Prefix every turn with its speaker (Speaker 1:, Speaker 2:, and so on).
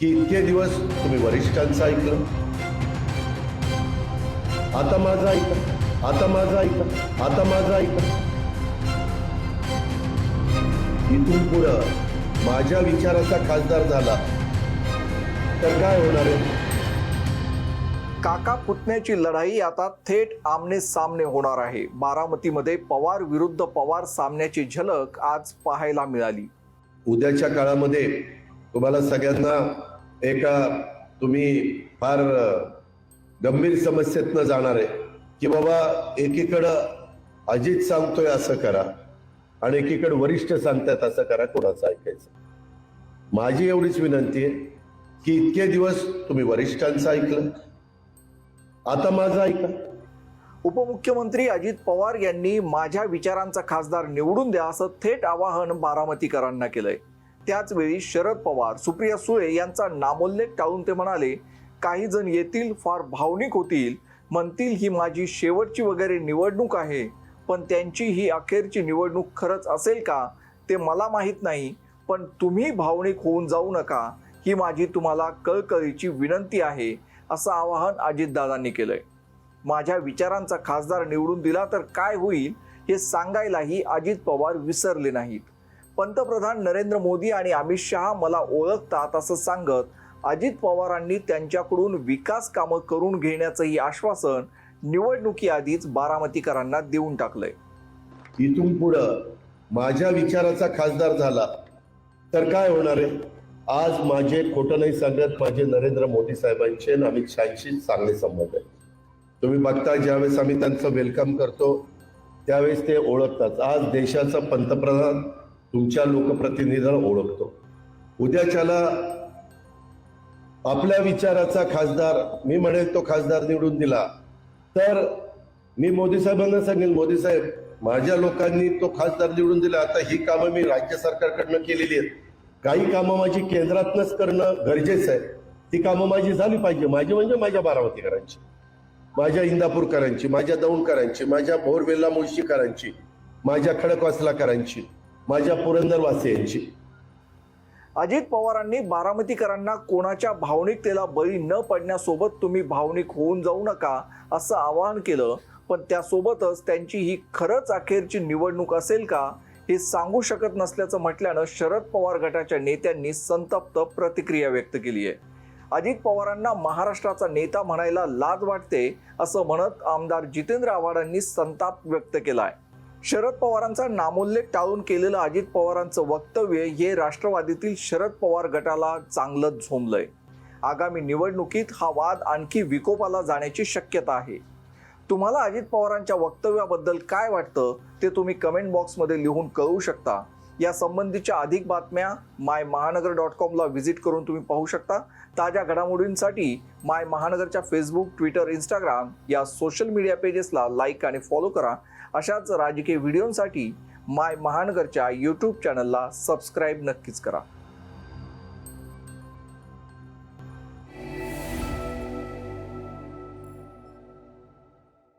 Speaker 1: की इतके दिवस तुम्ही वरिष्ठांचं ऐकलं, आता माझं ऐका, आता माझं ऐका, आता माझं ऐका. इथून पुढं माझ्या विचाराचा खासदार झाला तर काय होणार आहे?
Speaker 2: काका पुतण्याची लढाई आता थेट आमने सामने होणार आहे. बारामतीमध्ये पवार विरुद्ध पवार सामन्याची झलक आज पाहायला मिळाली.
Speaker 1: उद्याच्या काळामध्ये तुम्हाला सगळ्यांना तुम्ही फार गंभीर समस्येतनं जाणार आहे की बाबा एकीकडं अजित सांगतोय असं करा आणि एकीकडे वरिष्ठ सांगतात असं करा, कोणाचं ऐकायचं. माझी एवढीच विनंती आहे की इतके दिवस तुम्ही वरिष्ठांचं ऐकलं, आता माझं ऐका.
Speaker 2: उपमुख्यमंत्री अजित पवार यांनी माझ्या विचारांचा खासदार निवडून द्या असं थेट आवाहन बारामतीकरांना केलंय. त्याच वेळी शरद पवार, सुप्रिया सुळे यांचा नामोल्लेख टाळून ते म्हणाले, काही जण येतील, फार भावनिक होतील, म्हणतील ही माझी शेवटची वगैरे निवडणूक आहे, पण त्यांची ही अखेरची निवडणूक खरंच असेल का ते मला माहीत नाही, पण तुम्ही भावनिक होऊन जाऊ नका, ही माझी तुम्हाला कळकळीची विनंती आहे असं आवाहन अजितदादांनी केलंय. माझ्या विचारांचा खासदार निवडून दिला तर काय होईल हे सांगायलाही अजित पवार विसरले नाहीत. पंतप्रधान नरेंद्र मोदी आणि अमित शहा मला ओळखतात असं सांगत अजित पवारांनी त्यांच्याकडून विकास कामं करून घेण्याचंही आश्वासन निवडणुकीआधीच बारामतीकरांना देऊन टाकलंय.
Speaker 1: इथून पुढं माझ्या विचाराचा खासदार झाला तर काय होणार आहे? आज माझे खोटं नाही सांगत, माझे नरेंद्र मोदी साहेबांचे आणि अमित शहांशी चांगले संबंध आहेत. तुम्ही बघता ज्यावेळेस आम्ही त्यांचं वेलकम करतो त्यावेळेस ते ओळखतात. आज देशाचा पंतप्रधान तुमच्या लोकप्रतिनिधीला ओळखतो. उद्याच्याला आपल्या विचाराचा खासदार, मी म्हणेल तो खासदार निवडून दिला तर मी मोदी साहेबांना सांगेन, मोदी साहेब माझ्या लोकांनी तो खासदार निवडून दिला, आता ही कामं मी राज्य सरकारकडनं केलेली आहेत, काही कामं माझी केंद्रातनंच करणं गरजेचं आहे, ती कामं माझी झाली पाहिजे. माझी म्हणजे माझ्या बारामतीकरांची, माझ्या इंदापूरकरांची, माझ्या दौंडकरांची, माझ्या भोरवेल्ला मुळशीकरांची, माझ्या खडकवासलाकरांची, माझ्या पुरंदरवासियांची.
Speaker 2: अजित पवारांनी बारामतीकरांना कोणाच्या भावनिकतेला बळी न पडण्यासोबत तुम्ही भावनिक होऊन जाऊ नका असं आवाहन केलं, पण त्यासोबतच त्यांची ही खरंच अखेरची निवडणूक असेल का हे सांगू शकत नसल्याचं म्हटल्यानं शरद पवार गटाच्या नेत्यांनी संतप्त प्रतिक्रिया व्यक्त केली आहे. अजित पवारांना महाराष्ट्राचा नेता म्हणायला लाज वाटते असं म्हणत आमदार जितेंद्र आव्हाडांनी संताप व्यक्त केलाय. शरद पवारांचा नामोल्लेख टाळून केलेलं अजित पवारांचं वक्तव्य हे राष्ट्रवादीतील शरद पवार गटाला चांगलंच झोंबलंय. आगामी निवडणुकीत हा वाद आणखी विकोपाला जाण्याची शक्यता आहे. तुम्हाला अजित पवारांच्या वक्तव्याबद्दल काय वाटतं ते तुम्ही कमेंट बॉक्समध्ये लिहून कळवू शकता. या संबंधीच्या अधिक बातम्या MyMahangar.com ला व्हिजिट करून तुम्ही पाहू शकता. ताज्या घडामोडींसाठी माय महानगरच्या फेसबुक, ट्विटर, इंस्टाग्राम या सोशल मीडिया पेजेसला लाईक आणि फॉलो करा. अशाच राजकीय व्हिडिओंसाठी माय महानगरच्या यूट्यूब चॅनलला सबस्क्राईब नक्कीच करा.